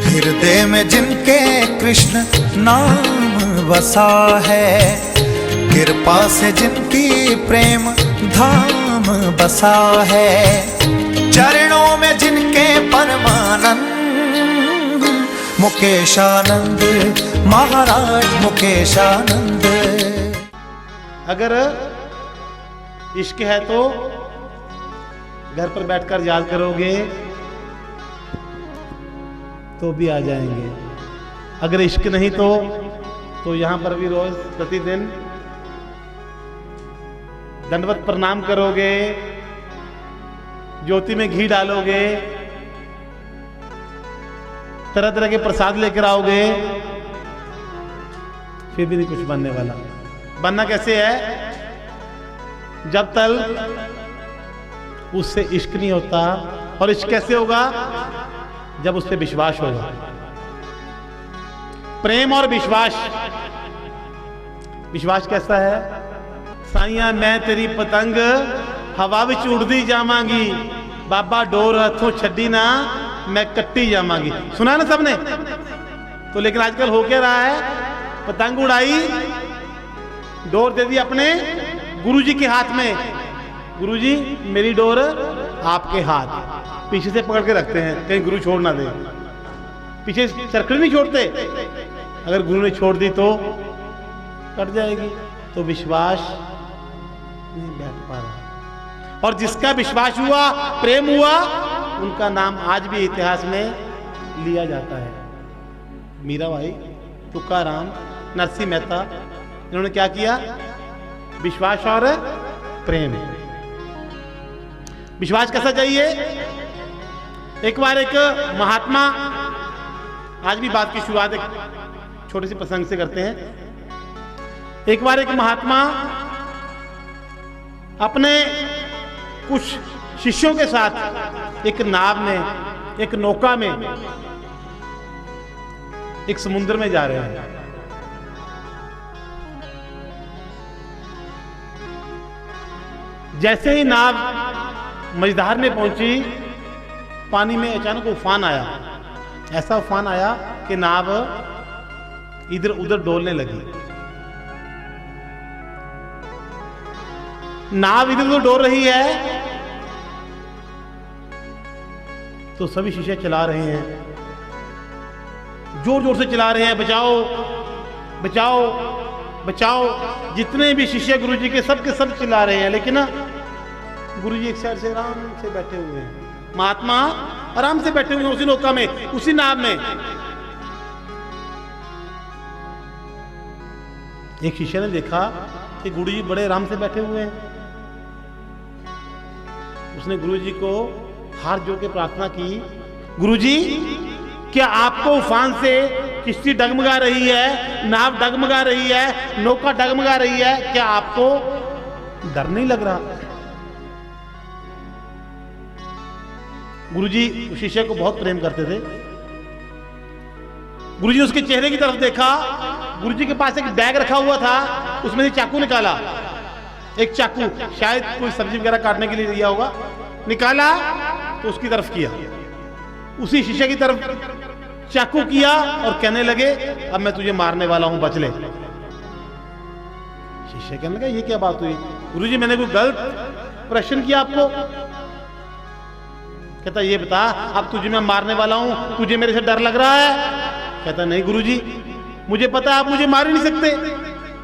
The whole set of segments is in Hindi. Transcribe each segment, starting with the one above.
हृदय में जिनके कृष्ण नाम बसा है, कृपा से जिनकी प्रेम धाम बसा है, चरणों में जिनके परमानंद मुकेशानंद महाराज मुकेशानंद। अगर इश्क है तो घर पर बैठकर याद करोगे तो भी आ जाएंगे, अगर इश्क नहीं तो यहां पर भी रोज प्रतिदिन दंडवत प्रणाम करोगे, ज्योति में घी डालोगे, तरह तरह के प्रसाद लेकर आओगे, फिर भी नहीं कुछ बनने वाला। बनना कैसे है? जब तक उससे इश्क नहीं होता। और इश्क कैसे होगा? जब उस पर विश्वास होगा। प्रेम और विश्वास। विश्वास कैसा है? साइया मैं तेरी पतंग हवा विच उड़दी जावांगी, बाबा डोर हथों छड्डी ना मैं कट्टी जावांगी। सुना ना सबने? तो लेकिन आजकल हो क्या रहा है? पतंग उड़ाई, डोर दे दी अपने गुरुजी के हाथ में, गुरुजी मेरी डोर आपके हाथ, पीछे से पकड़ के रखते हैं कहीं गुरु छोड़ ना दे। पीछे चरखड़ी नहीं छोड़ते, अगर गुरु ने छोड़ दी तो कट जाएगी। तो विश्वास नहीं बैठ पा रहा। और जिसका विश्वास हुआ, प्रेम हुआ, उनका नाम आज भी इतिहास में लिया जाता है। मीराबाई, तुकाराम, नरसिंह मेहता, इन्होंने क्या किया? विश्वास और प्रेम। विश्वास कैसा चाहिए? एक बार एक महात्मा, आज भी बात की शुरुआत एक छोटे से प्रसंग से करते हैं। एक बार एक महात्मा अपने कुछ शिष्यों के साथ एक नाव में, एक नौका में, एक समुद्र में जा रहे हैं। जैसे ही नाव मझधार में पहुंची, पानी में अचानक उफान आया। ऐसा उफान आया कि नाव इधर उधर डोलने लगी। नाव इधर उधर डोल रही है तो सभी शिष्य चला रहे हैं, जोर जोर से चला रहे हैं, बचाओ बचाओ बचाओ। जितने भी शिष्य गुरुजी के सब चिल्ला रहे हैं, लेकिन गुरुजी एक साइड से आराम से बैठे हुए हैं। महात्मा आराम से बैठे हुए हैं उसी नौका में, उसी नाव में। एक शिष्य ने देखा कि गुरुजी बड़े आराम से बैठे हुए हैं। उसने गुरुजी को हाथ जोड़ के प्रार्थना की, गुरुजी क्या आपको उफान से किश्ती डगमगा रही है, नाव डगमगा रही है, नौका डगमगा रही है, क्या आपको डर नहीं लग रहा? गुरुजी उस शिष्य को बहुत प्रेम करते थे। गुरुजी ने उसके चेहरे की तरफ देखा। गुरुजी के पास एक बैग रखा हुआ था, उसमें से चाकू निकाला। एक चाकू, शायद कोई सब्जी वगैरह काटने के लिए लिया होगा, निकाला तो उसकी तरफ किया, उसी शिष्य की तरफ चाकू किया और कहने लगे अब मैं तुझे मारने वाला हूं, बच ले। शिष्य कहने लगा ये क्या बात हुई? गुरुजी मैंने कोई गलत प्रश्न किया आपको? कहता ये बता, अब तुझे मैं मारने वाला हूं, तुझे मेरे से डर लग रहा है? कहता नहीं गुरुजी, मुझे पता आप मुझे मार ही नहीं सकते,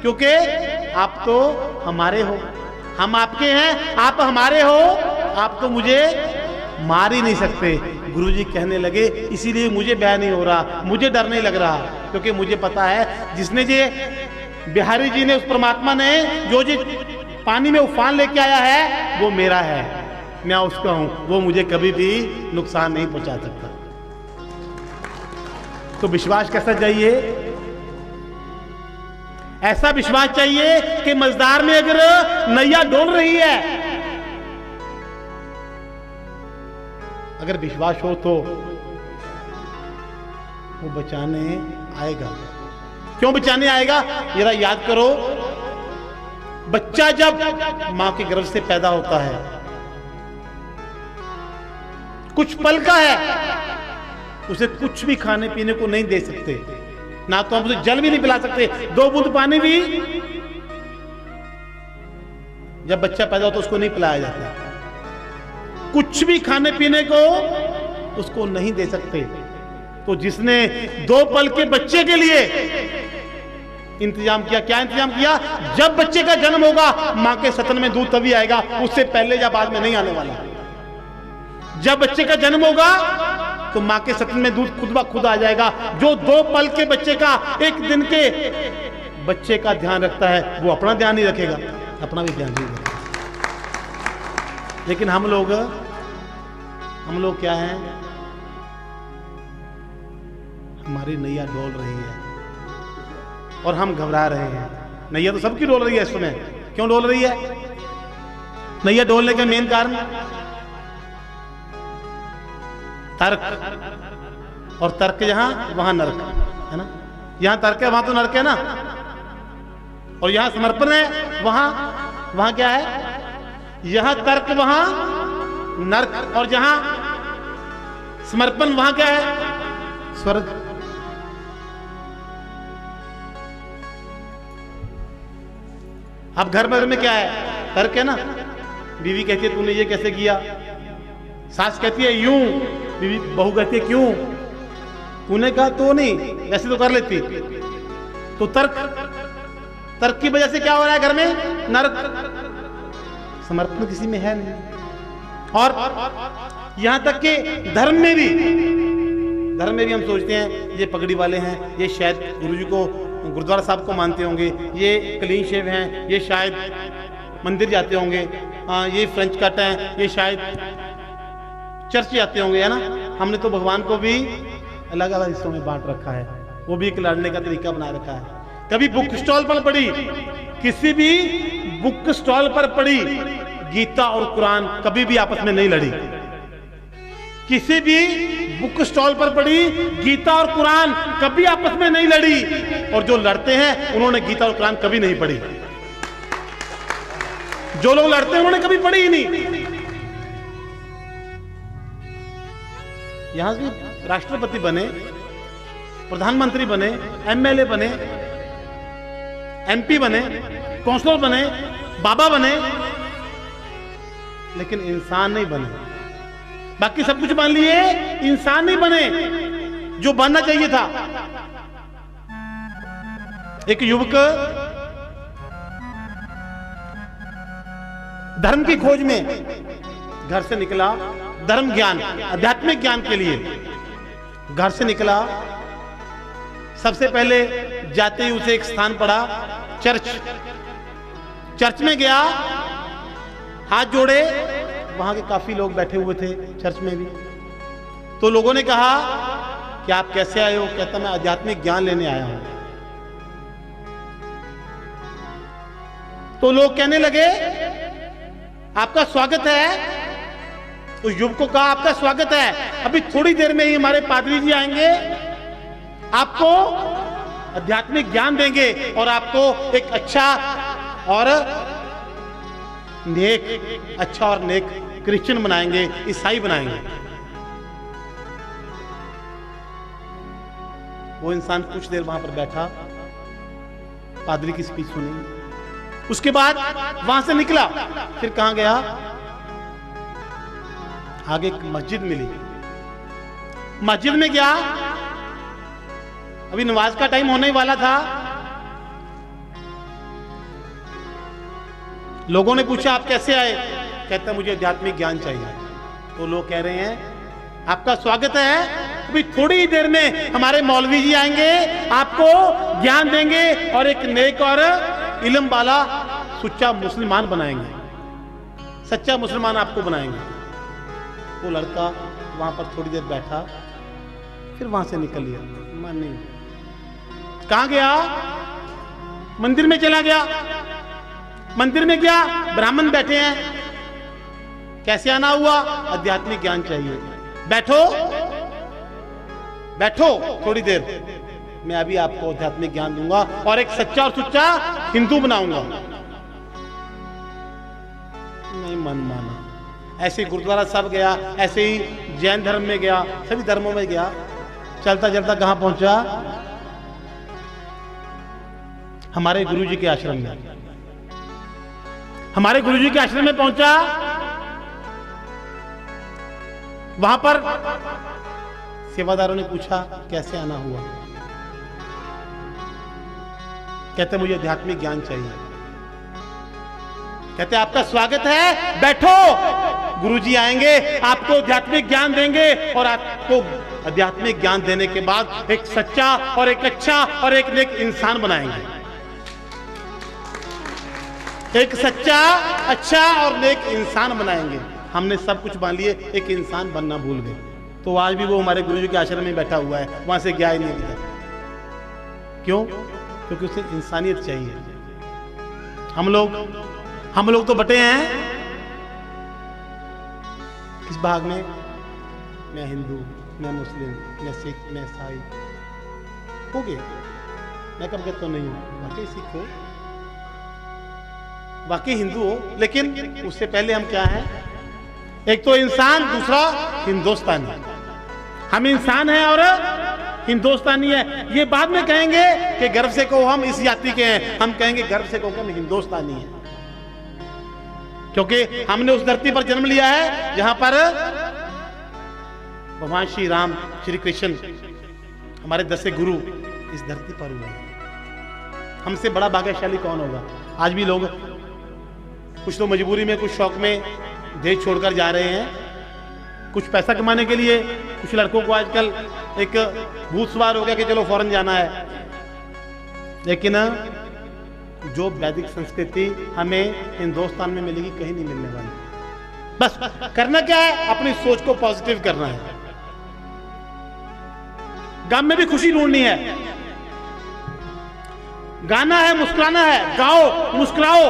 क्योंकि आप तो हमारे हो, हम आपके हैं, आप हमारे हो, आप तो मुझे मार ही नहीं सकते। गुरुजी कहने लगे इसीलिए मुझे भय नहीं हो रहा, मुझे डर नहीं लग रहा, क्योंकि मुझे पता है जिसने बिहारी जी ने, उस परमात्मा ने जो पानी में उफान लेके आया है वो मेरा है, मैं उसका हूं, वो मुझे कभी भी नुकसान नहीं पहुंचा सकता। तो विश्वास कैसा चाहिए? ऐसा विश्वास चाहिए कि मझधार में अगर नैया डोल रही है, अगर विश्वास हो तो वो बचाने आएगा। क्यों बचाने आएगा? जरा याद करो, बच्चा जब मां के गर्भ से पैदा होता है, कुछ पल का है, उसे कुछ भी खाने पीने को नहीं दे सकते, ना तो हम उसे जल भी नहीं पिला सकते, 2 बूंद पानी भी जब बच्चा पैदा होता तो उसको नहीं पिलाया जाता, कुछ भी खाने पीने को उसको नहीं दे सकते। तो जिसने 2 पल के बच्चे के लिए इंतजाम किया, क्या इंतजाम किया? जब बच्चे का जन्म होगा मां के सतन में दूध तभी आएगा, उससे पहले या बाद में नहीं आने वाला। जब बच्चे का जन्म होगा तो मां के सतन में दूध खुद ब खुद आ जाएगा। जो 2 पल के बच्चे का, 1 दिन के बच्चे का ध्यान रखता है, वो अपना ध्यान नहीं रखेगा, अपना भी ध्यान नहीं रखेगा। लेकिन हम लोग क्या हैं? हमारी नैया डोल रही है और हम घबरा रहे हैं। नैया तो सबकी डोल रही है इस समय। क्यों डोल रही है? नैया डोलने का मेन कारण तर्क, और तर्क जहां वहां नर्क है ना। यहां तर्क है वहां तो नर्क है ना, और यहां समर्पण है वहां क्या है? यहां तर्क वहां नर्क, और जहां समर्पण वहां क्या है? स्वर्ग। अब घर में क्या है? तर्क है ना। बीवी कहती है तूने ये कैसे किया, सास कहती है यूं, बीवी बहू कहती है क्यों, तूने कहा तो नहीं, वैसे तो कर लेती। तो तर्क की वजह से क्या हो रहा है घर में? नर्क। समर्पण किसी में है नहीं। और यहां तक कि धर्म में भी हम सोचते हैं ये पगड़ी वाले हैं, ये शायद गुरुजी को, गुरुद्वारा साहब को मानते होंगे, ये क्लीन शेव हैं, ये शायद मंदिर जाते होंगे, ये फ्रेंच कट हैं, ये शायद चर्च जाते होंगे, है ना। हमने तो भगवान को भी अलग अलग हिस्सों में बांट रखा है, वो भी एक लड़ने का तरीका बना रखा है। कभी बुक स्टॉल पर पड़ी, किसी भी बुक स्टॉल पर पड़ी गीता और कुरान कभी भी आपस में नहीं लड़ी। किसी भी बुक स्टॉल पर पड़ी गीता और कुरान कभी आपस में नहीं लड़ी, और जो लड़ते हैं उन्होंने गीता और कुरान कभी नहीं पढ़ी। जो लोग लड़ते हैं उन्होंने कभी पढ़ी ही नहीं। यहां से राष्ट्रपति बने, प्रधानमंत्री बने, एमएलए बने, एमपी बने, काउंसलर बने, बाबा बने, लेकिन इंसान नहीं बने। बाकी सब कुछ मान लिए, इंसान नहीं बने जो बनना चाहिए था। एक युवक धर्म की खोज में घर से निकला, धर्म ज्ञान, आध्यात्मिक ज्ञान के लिए घर से निकला। सबसे पहले जाते ही उसे एक स्थान पड़ा, चर्च में गया, हाथ जोड़े, वहां के काफी लोग बैठे हुए थे चर्च में भी। तो लोगों ने कहा कि आप कैसे आए हो? कहता मैं आध्यात्मिक ज्ञान लेने आया हूं। तो लोग कहने लगे आपका स्वागत है। उस युवक को कहा आपका स्वागत है, अभी थोड़ी देर में ही हमारे पादरी जी आएंगे, आपको आध्यात्मिक ज्ञान देंगे और आपको एक अच्छा और नेक क्रिश्चियन बनाएंगे, ईसाई बनाएंगे। वो इंसान कुछ देर वहां पर बैठा, पादरी की स्पीच सुनी, उसके बाद वहां से निकला। फिर कहां गया? आगे एक मस्जिद मिली, मस्जिद में गया। अभी नमाज का टाइम होने वाला था। लोगों ने पूछा आप कैसे आए? कहता मुझे आध्यात्मिक ज्ञान चाहिए। तो लोग कह रहे हैं आपका स्वागत है, अभी थोड़ी देर में हमारे मौलवी जी आएंगे, आपको ज्ञान देंगे और एक नेक और इल्म वाला सच्चा मुसलमान बनाएंगे, सच्चा मुसलमान आपको बनाएंगे। वो लड़का वहां पर थोड़ी देर बैठा, फिर वहां से निकल लिया। मन नहीं, कहां गया? मंदिर में चला गया। मंदिर में गया, ब्राह्मण बैठे हैं। कैसे आना हुआ? आध्यात्मिक ज्ञान चाहिए। बैठो बैठो, थोड़ी देर, मैं अभी आपको आध्यात्मिक ज्ञान दूंगा और एक सच्चा और सुच्चा हिंदू बनाऊंगा। नहीं मन माना। ऐसे गुरुद्वारा साहब गया, ऐसे ही जैन धर्म में गया, सभी धर्मों में गया। चलता चलता कहां पहुंचा? हमारे गुरुजी के आश्रम में। हमारे गुरुजी के आश्रम में पहुंचा। वहां पर सेवादारों ने पूछा कैसे आना हुआ। कहते मुझे आध्यात्मिक ज्ञान चाहिए। कहते आपका स्वागत है, बैठो, गुरुजी आएंगे, आपको आध्यात्मिक ज्ञान देंगे और आपको आध्यात्मिक ज्ञान देने के बाद एक सच्चा और एक अच्छा और एक नेक इंसान बनाएंगे। एक सच्चा, अच्छा और नेक इंसान बनाएंगे। हमने सब कुछ मान लिए, एक इंसान बनना भूल गए। तो आज भी वो हमारे गुरुजी के आश्रम में बैठा हुआ है, वहां से गया ही नहीं अभी तक। क्यों? क्योंकि उसे इंसानियत चाहिए। हम लोग तो बटे हैं किस भाग में? मैं हिंदू, मैं मुस्लिम, मैं सिख, मैं ईसाई हो गए। मैं कब कहता नहीं हूं, वाकई सिख हो, वाकई हिंदू हो, लेकिन उससे पहले हम क्या हैं? एक तो इंसान, दूसरा हिंदुस्तानी। हम इंसान हैं और हिंदुस्तानी है। ये बाद में कहेंगे कि गर्व से कहो हम इस जाति के हैं, हम कहेंगे गर्व से कहो हम हिंदुस्तानी हैं, क्योंकि हमने उस धरती पर जन्म लिया है जहां पर भगवान श्री राम, श्री कृष्ण, हमारे 10 गुरु इस धरती पर हुए। हमसे बड़ा भाग्यशाली कौन होगा? आज भी लोग कुछ तो मजबूरी में, कुछ शौक में देश छोड़कर जा रहे हैं, कुछ पैसा कमाने के लिए। कुछ लड़कों को आजकल एक भूत सवार हो गया कि चलो फॉरेन जाना है। लेकिन जो वैदिक संस्कृति हमें हिंदुस्तान में मिलेगी, कहीं नहीं मिलने वाली। बस करना क्या है? अपनी सोच को पॉजिटिव करना है। गम में भी खुशी ढूंढनी है, गाना है, मुस्कुराना है, गाओ, मुस्कुराओ,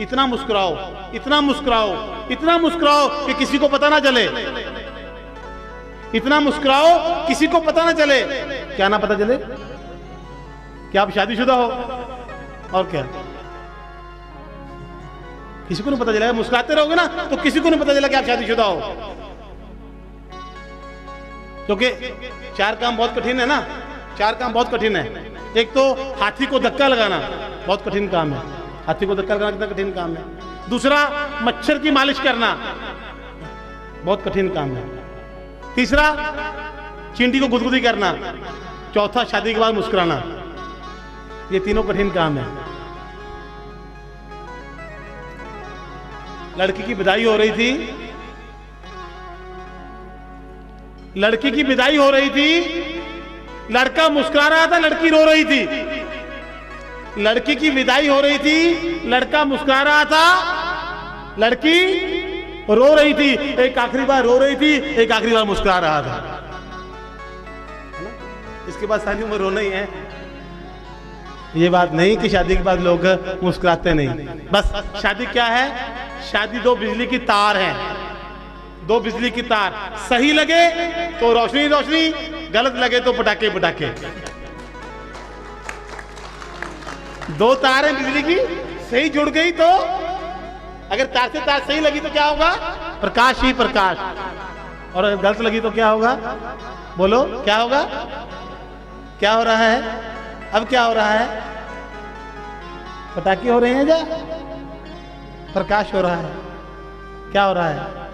इतना मुस्कुराओ, इतना मुस्कुराओ, इतना मुस्कुराओ कि किसी को पता ना चले। इतना मुस्कुराओ किसी को पता ना चले। क्या ना पता चले? क्या आप शादीशुदा हो? और क्या? किसी को नहीं पता चलेगा। मुस्कुराते रहोगे ना तो किसी को नहीं पता चलेगा कि आप शादीशुदा हो, क्योंकि 4 काम बहुत कठिन है ना। 4 काम बहुत कठिन है। एक तो हाथी को धक्का लगाना बहुत कठिन काम है। हाथी को धक्का लगाना कितना कठिन काम है। दूसरा, मच्छर की मालिश करना बहुत कठिन काम है। तीसरा, चींटी को गुदगुदी करना। चौथा, शादी के बाद मुस्कुराना। ये तीनों कठिन काम है। लड़की की विदाई हो रही थी, लड़की की विदाई हो रही थी, लड़का मुस्कुरा रहा था, लड़की रो रही थी। लड़की की विदाई हो रही थी, लड़का मुस्कुरा रहा था, लड़की रो रही थी। एक आखिरी बार रो रही थी, एक आखिरी बार मुस्कुरा रहा था। इसके बाद सारी उम्र रोना ही है। ये बात नहीं कि शादी के बाद लोग मुस्कुराते नहीं। बस शादी क्या है? शादी 2 बिजली की तार है। 2 बिजली की तार, सही लगे तो रोशनी रोशनी, गलत लगे तो पटाखे पटाखे। 2 तार है बिजली की, सही जुड़ गई तो, अगर तार से तार सही लगी तो क्या होगा? प्रकाश ही प्रकाश। और अगर गलत लगी तो क्या होगा? बोलो क्या होगा? क्या हो रहा है? अब क्या हो रहा है? पटाखे हो रहे हैं जा, प्रकाश हो रहा है। क्या हो रहा है?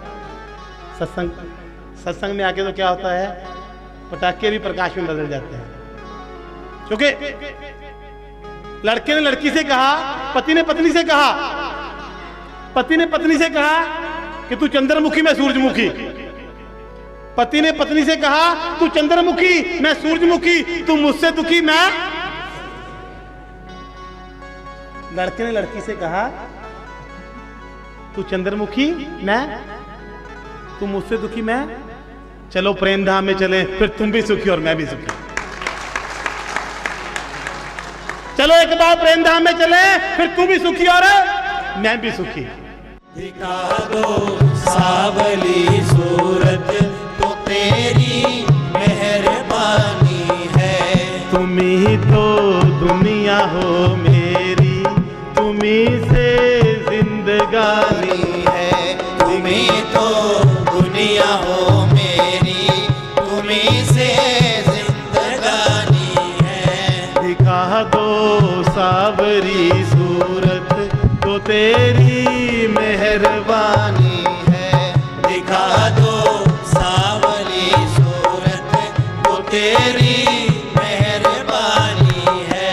सत्संग में आके तो क्या होता है? पटाखे भी प्रकाश में बदल जाते हैं। क्योंकि लड़के ने लड़की से कहा, पति ने पत्नी से कहा, पति ने पत्नी से कहा कि तू चंद्रमुखी, मैं सूरजमुखी। पति ने पत्नी से कहा, तू चंद्रमुखी, मैं सूरजमुखी, तू मुझसे दुखी, मैं। लड़के ने लड़की से कहा, तू चंद्रमुखी, मैं, तू मुझसे दुखी, मैं। चलो प्रेम धाम में चले, फिर तुम भी सुखी और मैं भी सुखी। चलो एक बार प्रेम धाम में चले, फिर तू भी सुखी और मैं भी सुखी। दिखा दो सावली सूरत, तो तेरी मेहरबानी है। तुम ही तो दुनिया हो मेरी, तुम ही से जिंदगानी है। तुम ही तो दुनिया हो मेरी, तेरी मेहरबानी है। दिखा दो सावली सूरत, तो तेरी मेहरबानी है।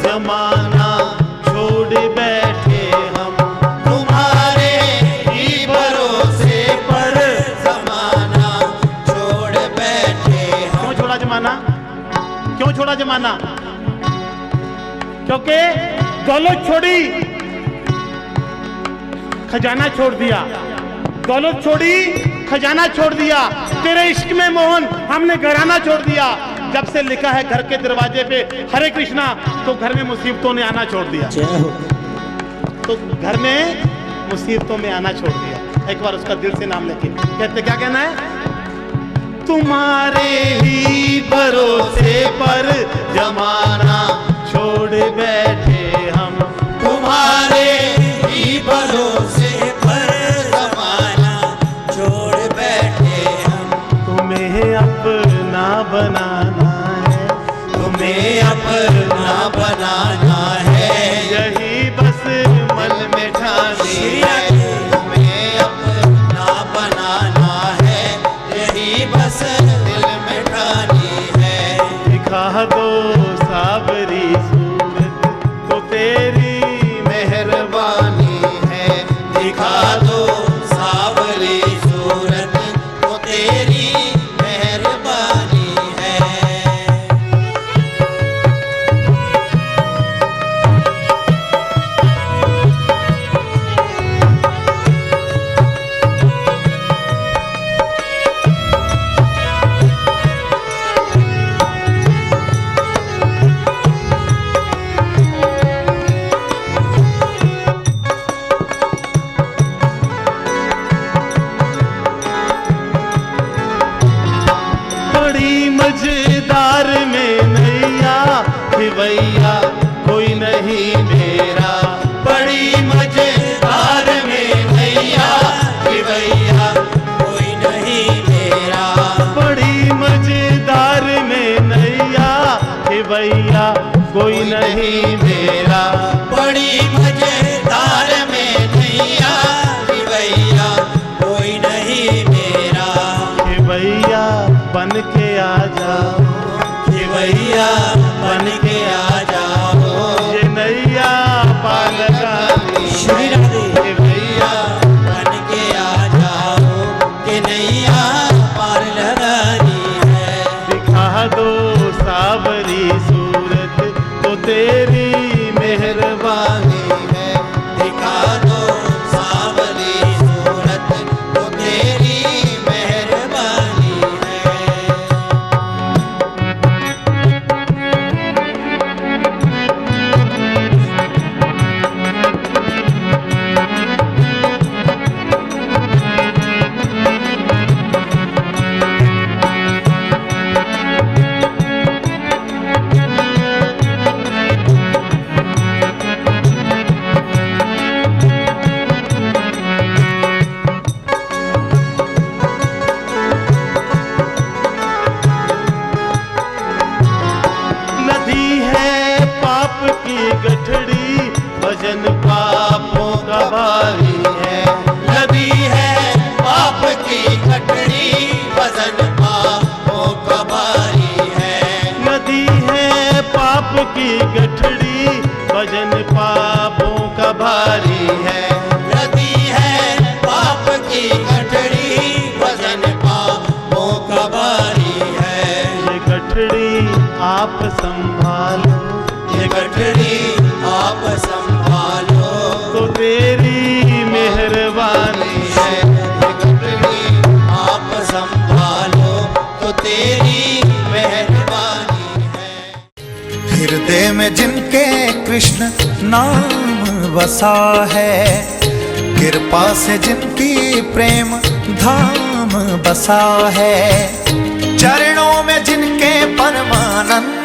जमाना छोड़ बैठे हम, तुम्हारे ही भरोसे पर जमाना छोड़ बैठे हम। क्यों छोड़ा जमाना? क्यों छोड़ा जमाना? क्योंकि दौलत छोड़ी, खजाना छोड़ दिया। दौलत छोड़ी, खजाना छोड़ दिया। तेरे इश्क में मोहन हमने घराना छोड़ दिया। जब से लिखा है घर के दरवाजे पे हरे कृष्णा, तो घर में मुसीबतों ने आना छोड़ दिया। तो घर में मुसीबतों में आना छोड़ दिया। एक बार उसका दिल से नाम लेके कहते, क्या कहना है? तुम्हारे ही भरोसे पर जमाना छोड़ बैठे हम, तुम्हारे ही भरोसे पर जमाना छोड़ बैठे हम। तुम्हें अपना बनाना है, तुम्हें अपना बनाना है, यही बस मन में ठानी है। तुम्हें अपना बनाना है, यही बस दिल में ठानी है। दिखा दो सावरी सूरत, तो तेरी मेहरबानी है। दिखा दो सावरी सूरत, तो तेरी मेहरबानी है। बड़ी मजेदार में नैया भैया कोई नहीं मेरा। बड़ी मजेदार में नैया भैया कोई नहीं मेरा। बड़ी मजेदार में नैया भैया कोई नहीं मेरा। बड़ी मजेदार में नैया भैया कोई नहीं मेरा। भैया बन के आ जाओ, भैया बन के आ जाओ, ये नैया पार लगानी श्री राधे। है। भैया बन के आ जाओ, कि नैया पार लगानी है। दिखा दो सावरी सूरत, तो तेरी मेहरबानी है। दिखा दो सावली सूरत, तो तेरी मेहरबानी है। नदी है पाप की गठड़ी, वजन पापों का भारी है। नदी है पाप की गठड़ी, वजन पापों का भारी है। नदी है पाप की गठड़ी, वजन पापों का भारी है। नदी है पाप की गठड़ी, वजन पापों का भारी है। ये गठड़ी आप संभालो, ये गठड़ी आप संभालो, तो तेरी मेहरबानी है। ये गठड़ी आप संभालो, तो तेरी मेहरबानी है। हृदय में जिनके कृष्ण नाम बसा है, कृपा से जिनकी प्रेम धाम बसा है, चरणों में जिनके परमानंद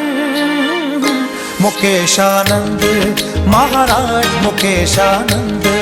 मुकेशानंद महाराज मुकेशानंद।